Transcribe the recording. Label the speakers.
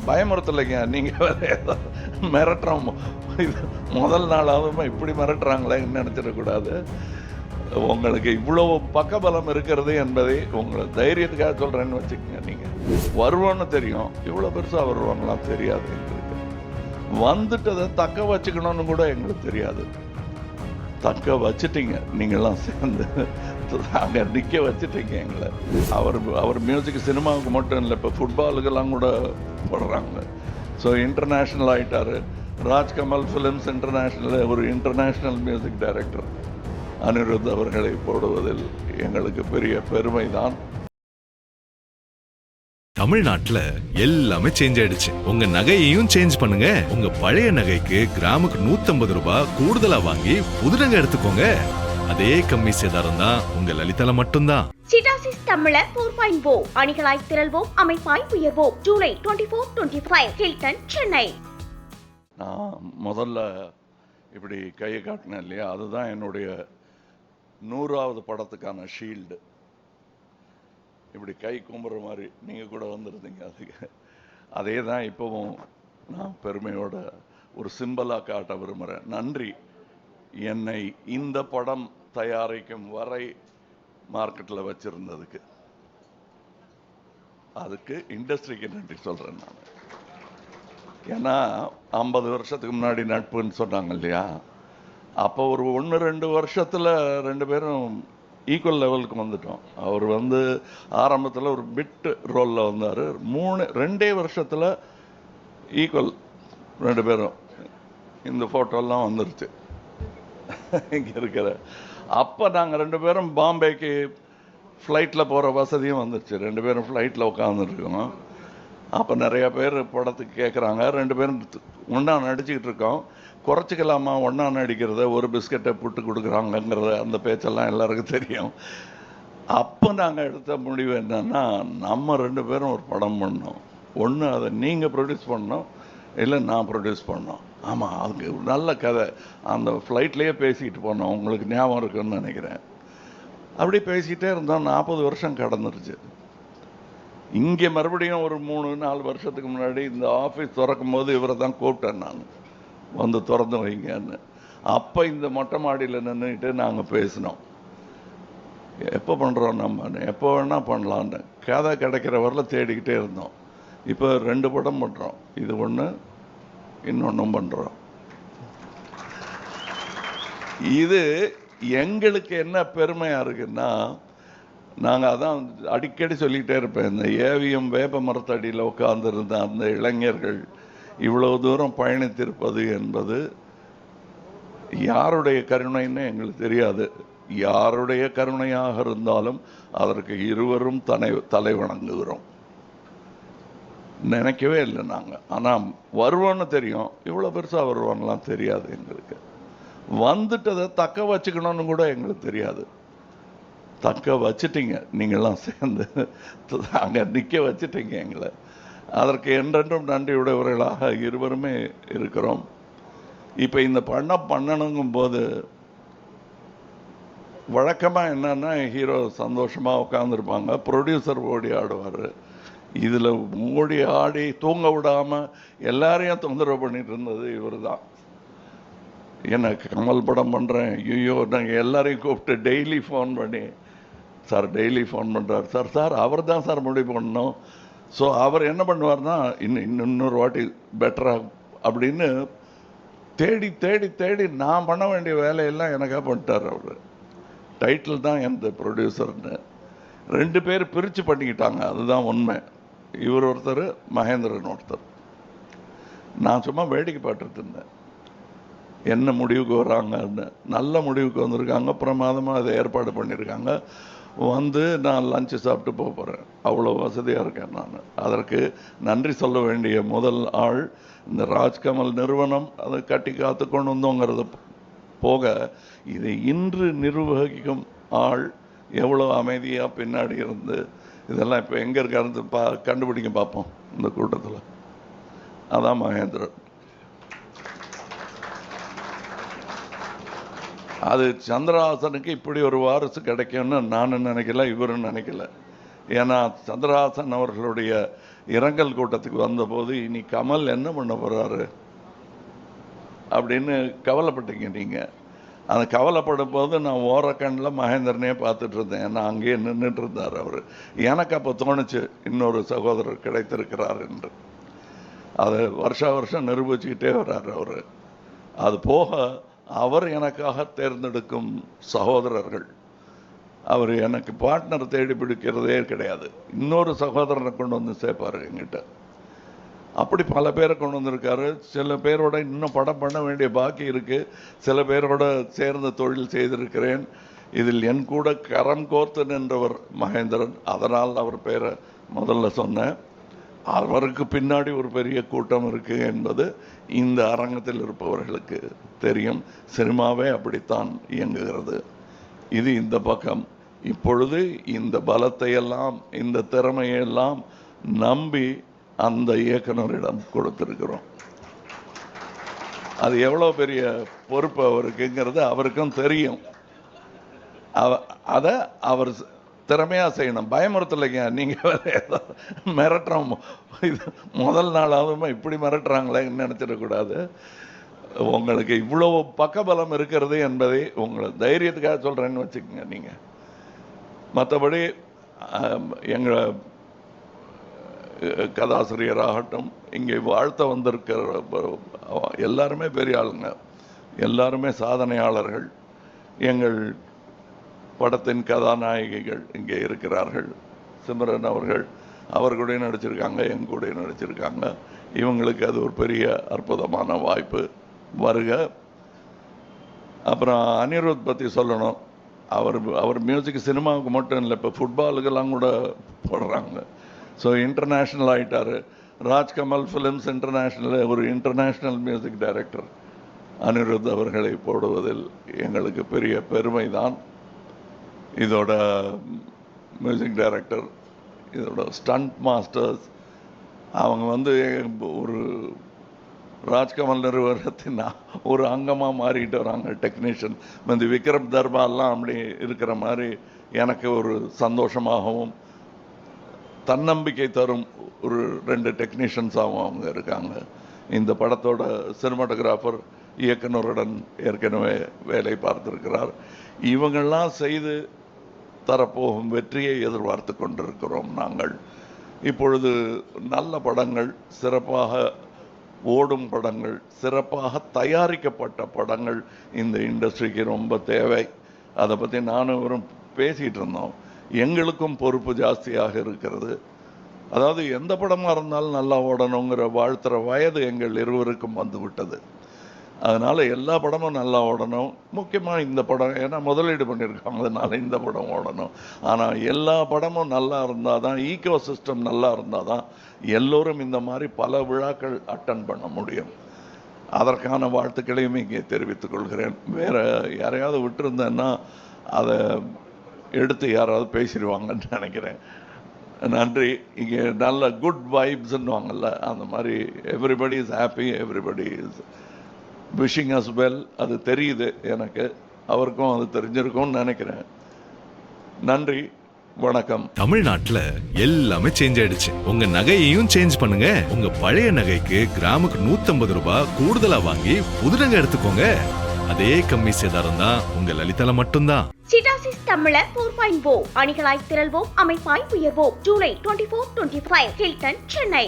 Speaker 1: பயமுறுத்தலைங்க. நீங்கள் வேறு ஏதோ மிரட்டுறோம். இது முதல் நாளாவது இப்படி மிரட்டுறாங்களேன்னு நினச்சிடக்கூடாது. உங்களுக்கு இவ்வளோ பக்கபலம் இருக்கிறது என்பதை உங்களை தைரியத்துக்காக சொல்கிறேன்னு வச்சுக்கோங்க. நீங்கள் வருவோன்னு தெரியும், இவ்வளோ பெருசாக வருவாங்களாம் தெரியாது எங்களுக்கு. வந்துட்டதை தக்க வச்சுக்கணும்னு கூட எங்களுக்கு தெரியாது. தக்க வச்சுட்டீங்க நீங்கள்லாம் சேர்ந்து, அங்கே நிற்க வச்சுட்டீங்க எங்களை. அவர் மியூசிக் சினிமாவுக்கு மட்டும் இல்லை, இப்போ ஃபுட்பாலுக்கெல்லாம் கூட போடுறாங்க. ஸோ இன்டர்நேஷ்னல் ஆகிட்டார். ராஜ்கமல் ஃபிலிம்ஸ் இன்டர்நேஷ்னல் ஒரு இன்டர்நேஷ்னல் மியூசிக் டைரக்டர் அனிருத் அவர்களை போடுவதில் எங்களுக்கு பெரிய பெருமை தான்.
Speaker 2: தமிழ்நாட்டுல எல்லாமே சேஞ்ச் ஆயிடுச்சு. உங்க நகையையும் சேஞ்ச் பண்ணுங்க. உங்க பழைய நகைக்கு கிராமுக்கு 150 ரூபாய் கூடுதலா வாங்கி புது நகை எடுத்துக்கோங்க. அதே கம்மி சேதாரம் தான் உங்க லலிதால மட்டும்தான்.
Speaker 3: சிட்டாசிஸ் தமிழர் 4.0 அணிகளாய் திரள்வோம், அமைப்பாய் உயர்வோம். ஜூலை 24-25 ஹில்டன், சென்னை.
Speaker 1: நான் முதல்ல இப்படி கையை காட்டினேன் இல்லையா, அதுதான் என்னுடைய 100வது படத்துக்கான ஷீல்டு. இப்படி கை கும்புற மாதிரி நீங்கள் கூட வந்துருந்தீங்க. அதுக்கு அதே தான் இப்போவும் நான் பெருமையோட ஒரு சிம்பலாக காட்ட விரும்புகிறேன். நன்றி, என்னை இந்த படம் தயாரிக்கும் வரை மார்க்கெட்டில் வச்சுருந்ததுக்கு. அதுக்கு இண்டஸ்ட்ரிக்கு நன்றி சொல்கிறேன் நான். ஏன்னா 50 வருஷத்துக்கு முன்னாடி நட்புன்னு சொன்னாங்க இல்லையா, அப்போ ஒரு 1-2 வருஷத்தில் 2 பேரும் ஈக்குவல் லெவலுக்கு வந்துட்டோம். அவர் ஆரம்பத்தில் ஒரு பிட் ரோலில் வந்தார். 2 வருஷத்தில் ஈக்குவல் 2 பேரும். இந்த ஃபோட்டோலாம் வந்துருச்சு இங்கே இருக்கிற. அப்போ நாங்கள் 2 பேரும் பாம்பேக்கு ஃப்ளைட்டில் போகிற வசதியும் வந்துருச்சு. 2 பேரும் ஃப்ளைட்டில் உட்காந்துருக்கோம். அப்போ நிறையா பேர் படத்துக்கு கேட்குறாங்க. 2 பேரும் ஒன்றா நடிச்சுக்கிட்டு இருக்கோம். குறைச்சிக்கலாமா ஒன்றா நடிக்கிறத, ஒரு பிஸ்கட்டை புட்டு கொடுக்குறாங்கங்கிறத, அந்த பேச்செல்லாம் எல்லாருக்கும் தெரியும். அப்போ நாங்கள் எடுத்த முடிவு என்னன்னா, நம்ம 2 பேரும் ஒரு படம் பண்ணோம். ஒன்று அதை நீங்கள் ப்ரொடியூஸ் பண்ணோம், இல்லை நான் ப்ரொடியூஸ் பண்ணோம். ஆமாம், அதுக்கு நல்ல கதை. அந்த ஃப்ளைட்லேயே பேசிக்கிட்டு போனோம், உங்களுக்கு ஞாபகம் இருக்குன்னு நினைக்கிறேன். அப்படி பேசிக்கிட்டே இருந்தோம். 40 வருஷம் கடந்துருச்சு. இங்கே மறுபடியும் ஒரு 3-4 வருஷத்துக்கு முன்னாடி இந்த ஆஃபீஸ் திறக்கும் போது இவரை தான் கூப்பிட்டேன் நான், வந்து திறந்து வைங்கன்னு. அப்போ இந்த மொட்டை மாடியில் நின்றுக்கிட்டு நாங்கள் பேசினோம், எப்போ பண்ணுறோம் நம்ம, எப்போ வேணால் பண்ணலான்னு. கதை கிடைக்கிற வரல தேடிக்கிட்டே இருந்தோம். இப்போ 2 படம் பண்ணுறோம். இது ஒன்று, இன்னொன்றும் பண்ணுறோம். இது எங்களுக்கு என்ன பெருமையாக இருக்குன்னா, நாங்கள் அதான் அடிக்கடி சொல்லிக்கிட்டே இருப்பேன், இந்த ஏவிஎம் வேப்ப மரத்தடியில் உட்கார்ந்துருந்த அந்த இளைஞர்கள் இவ்வளவு தூரம் பயணித்திருப்பது என்பது யாருடைய கருணைன்னு எங்களுக்கு தெரியாது. யாருடைய கருணையாக இருந்தாலும் அதற்கு இருவரும் தலை வணங்குகிறோம். நினைக்கவே இல்லை நாங்கள். ஆனால் வருவோன்னு தெரியும், இவ்வளோ பெருசாக வருவாங்களாம் தெரியாது எங்களுக்கு. வந்துட்டதை தக்க வச்சுக்கணும்னு கூட எங்களுக்கு தெரியாது. தக்க வச்சுட்டீங்க நீங்கள்லாம் சேர்ந்து, அங்கே நிற்க வச்சுட்டீங்க எங்களை. அதற்கு என்றென்றும் நன்றியுடையவர்களாக இருவருமே இருக்கிறோம். இப்போ இந்த பண்ணணுங்கும் போது வழக்கமாக என்னன்னா, ஹீரோ சந்தோஷமாக உட்காந்துருப்பாங்க, ப்ரொடியூசர் ஓடி ஆடுவார். இதில் ஓடி ஆடி தூங்க விடாமல் எல்லாரையும் தொந்தரவு பண்ணிட்டு இருந்தது இவர் தான். எனக்கு கமல் படம் பண்ணுறேன், ஐயோ நாங்கள் எல்லாரையும் கூப்பிட்டு டெய்லி ஃபோன் பண்ணி, சார் டெய்லி ஃபோன் பண்ணுறார், சார் அவர் தான் சார் முடிவு பண்ணணும். ஸோ அவர் என்ன பண்ணுவார்னா, இன்னொரு வாட்டி பெட்டராக அப்படின்னு தேடி தேடி தேடி நான் பண்ண வேண்டிய வேலையெல்லாம் எனக்காக பண்ணிட்டார். அவர் டைட்டில் தான் எந்த ப்ரொடியூசர்னு 2 பேர் பிரித்து பண்ணிக்கிட்டாங்க, அதுதான் உண்மை. இவர் ஒருத்தர், மகேந்திரன் ஒருத்தர். நான் சும்மா வேடிக்கை பார்த்துட்டு இருந்தேன், என்ன முடிவுக்கு வராங்கன்னு. நல்ல முடிவுக்கு வந்திருக்காங்க, பிரமாதமாக அதை ஏற்பாடு பண்ணியிருக்காங்க. நான் லஞ்சு சாப்பிட்டு போகிறேன், அவ்வளோ வசதியாக இருக்கேன் நான். அதற்கு நன்றி சொல்ல வேண்டிய முதல் ஆள் இந்த ராஜ்கமல் நிறுவனம். அதை கட்டி காத்து கொண்டு வந்தோங்கிறது போக, இதை இன்று நிர்வகிக்கும் ஆள் எவ்வளோ அமைதியாக பின்னாடி இருந்து இதெல்லாம் இப்போ எங்கே இருக்காரு கண்டுபிடிக்க பார்ப்போம் இந்த கூட்டத்தில். அதான் மகேந்திரன். அது சந்திரஹாசனுக்கு இப்படி ஒரு வாரிசு கிடைக்கும்னு நான் நினைக்கல, இவரும் நினைக்கல. ஏன்னா சந்திரஹாசன் அவர்களுடைய இரங்கல் கூட்டத்துக்கு வந்தபோது இனி கமல் என்ன பண்ண போறாரு அப்படின்னு கவலைப்பட்டீங்க நீங்கள். அந்த கவலைப்படும் போது நான் ஓரக்கண்ணில் மகேந்திரனே பார்த்துட்டு இருந்தேன். ஏன்னா அங்கேயே நின்றுட்டு இருந்தார் அவர். எனக்கு அப்போ தோணுச்சு இன்னொரு சகோதரர் கிடைத்திருக்கிறார் என்று. அதை வருஷம் நிரூபிச்சுக்கிட்டே வர்றார் அவர். அது போக அவர் எனக்காக தேர்ந்தெடுக்கும் சகோதரர்கள், அவர் எனக்கு பார்ட்னர் தேடி பிடிக்கிறதே கிடையாது. இன்னொரு சகோதரனை கொண்டு வந்து சேர்ப்பார் என்கிட்ட. அப்படி பல பேரை கொண்டு வந்திருக்காரு. சில பேரோட இன்னும் படம் பண்ண வேண்டிய பாக்கி இருக்குது. சில பேரோட சேர்ந்து தொழில் செய்திருக்கிறேன். இதில் என் கூட கரம் கோர்த்து நின்றவர் மகேந்திரன். அதனால் அவர் பேரை முதல்ல சொன்னேன். அவருக்கு பின்னாடி ஒரு பெரிய கூட்டம் இருக்குது என்பது இந்த அரங்கத்தில் இருப்பவர்களுக்கு தெரியும். சினிமாவே அப்படித்தான் இயங்குகிறது. இது இந்த பக்கம். இப்பொழுது இந்த பலத்தை எல்லாம் இந்த திறமையெல்லாம் நம்பி அந்த இயக்குனரிடம் கொடுத்திருக்கிறோம். அது எவ்வளோ பெரிய பொறுப்பு அவருக்குங்கிறது அவருக்கும் தெரியும். அதை அவர் திறமையாக செய்யணும். பயமுறுத்தலைங்க. நீங்கள் வேறு ஏதோ மிரட்டுறோம். இது முதல் நாளாவது இப்படி மிரட்டுறாங்களேன்னு நினச்சிடக்கூடாது. உங்களுக்கு இவ்வளோ பக்கபலம் இருக்கிறது என்பதை உங்களை தைரியத்துக்காக சொல்கிறேன்னு வச்சுக்கோங்க நீங்கள். மற்றபடி எங்கள் கதாசிரியராகட்டும், இங்கே வாழ்த்த வந்திருக்கிற எல்லாருமே பெரிய ஆளுங்க, எல்லாருமே சாதனையாளர்கள். எங்கள் படத்தின் கதாநாயகிகள் இங்கே இருக்கிறார்கள். சிம்ரன் அவர் கூட நடிச்சிருக்காங்க, என் கூட நடிச்சிருக்காங்க. இவங்களுக்கு அது ஒரு பெரிய அற்புதமான வாய்ப்பு. வருக. அப்புறம் அனிருத் பற்றி சொல்லணும். அவர் மியூசிக் சினிமாவுக்கு மட்டும் இல்லை, இப்போ ஃபுட்பாலுக்கெல்லாம் கூட போடுறாங்க. ஸோ இன்டர்நேஷ்னல் ஆகிட்டார். ராஜ்கமல் ஃபிலிம்ஸ் இன்டர்நேஷ்னல் ஒரு இன்டர்நேஷ்னல் மியூசிக் டைரக்டர் அனிருத் அவர்களை போடுவதில் எங்களுக்கு பெரிய பெருமை தான். இதோட மியூசிக் டைரக்டர், இதோட ஸ்டண்ட் மாஸ்டர்ஸ், அவங்க ஒரு ராஜ்கமல் நிறுவனத்தின் ஒரு அங்கமாக மாறிட்டு வராங்க. டெக்னீஷியன் இந்த விக்ரம் தர்பார்லாம் அப்படி இருக்கிற மாதிரி எனக்கு ஒரு சந்தோஷமாகவும் தன்னம்பிக்கை தரும் ஒரு 2 டெக்னீஷியன்ஸாகவும் அவங்க இருக்காங்க. இந்த படத்தோட சினிமாட்டோகிராஃபர் இயக்குனருடன் ஏற்கனவே வேலை பார்த்திருக்கிறார். இவங்கெல்லாம் செய்து தரப்போகும் வெற்றியை எதிர்பார்த்து கொண்டிருக்கிறோம் நாங்கள். இப்பொழுது நல்ல படங்கள், சிறப்பாக ஓடும் படங்கள், சிறப்பாக தயாரிக்கப்பட்ட படங்கள் இந்த இண்டஸ்ட்ரிக்கு ரொம்ப தேவை. அதை பற்றி நானும் இவரும் பேசிகிட்டு இருந்தோம். எங்களுக்கும் பொறுப்பு ஜாஸ்தியாக இருக்கிறது. அதாவது எந்த படமாக இருந்தாலும் நல்லா ஓடணுங்கிற வாழ்த்துற வயது எங்கள் இருவருக்கும் வந்துவிட்டது. அதனால் எல்லா படமும் நல்லா ஓடணும். முக்கியமாக இந்த படம், ஏன்னா முதலீடு பண்ணியிருக்காங்க, அதனால் இந்த படம் ஓடணும். ஆனால் எல்லா படமும் நல்லா இருந்தால் தான், ஈக்கோ சிஸ்டம் நல்லா இருந்தால் தான் எல்லோரும் இந்த மாதிரி பல விழாக்கள் அட்டன் பண்ண முடியும். அதற்கான வாழ்த்துக்களையும் இங்கே தெரிவித்துக் கொள்கிறேன். வேறு யாரையாவது விட்டுருந்தேன்னா அதை எடுத்து யாராவது பேசிடுவாங்கன்னு நினைக்கிறேன். நன்றி. இங்கே நல்ல குட் வைப்ஸ்ன்னுவாங்கல்ல, அந்த மாதிரி everybody is happy, everybody is wishing as well. அது தெரியுது எனக்கு, அவருக்கும் அது தெரிஞ்சிருக்கும்னு நினைக்கிறேன். நன்றி, வணக்கம்.
Speaker 2: தமிழ்நாட்டுல எல்லாமே சேஞ்ச் ஆயிடுச்சு. உங்க நகையையும் சேஞ்ச் பண்ணுங்க. உங்க பழைய நகைக்கு கிராமுக்கு 150 ரூபாய் கூடுதலா வாங்கி புது நகை எடுத்துக்கோங்க. அதே கம்மி சேதாரம் தான் உங்க லலிதால மட்டும்தான்.
Speaker 3: சிட்டாசிஸ் தமிழர் 4.0 அணிகளாய் திரள்வோம், அமைப்பாய் உயர்வோம். ஜூலை 24-25 ஹில்டன், சென்னை.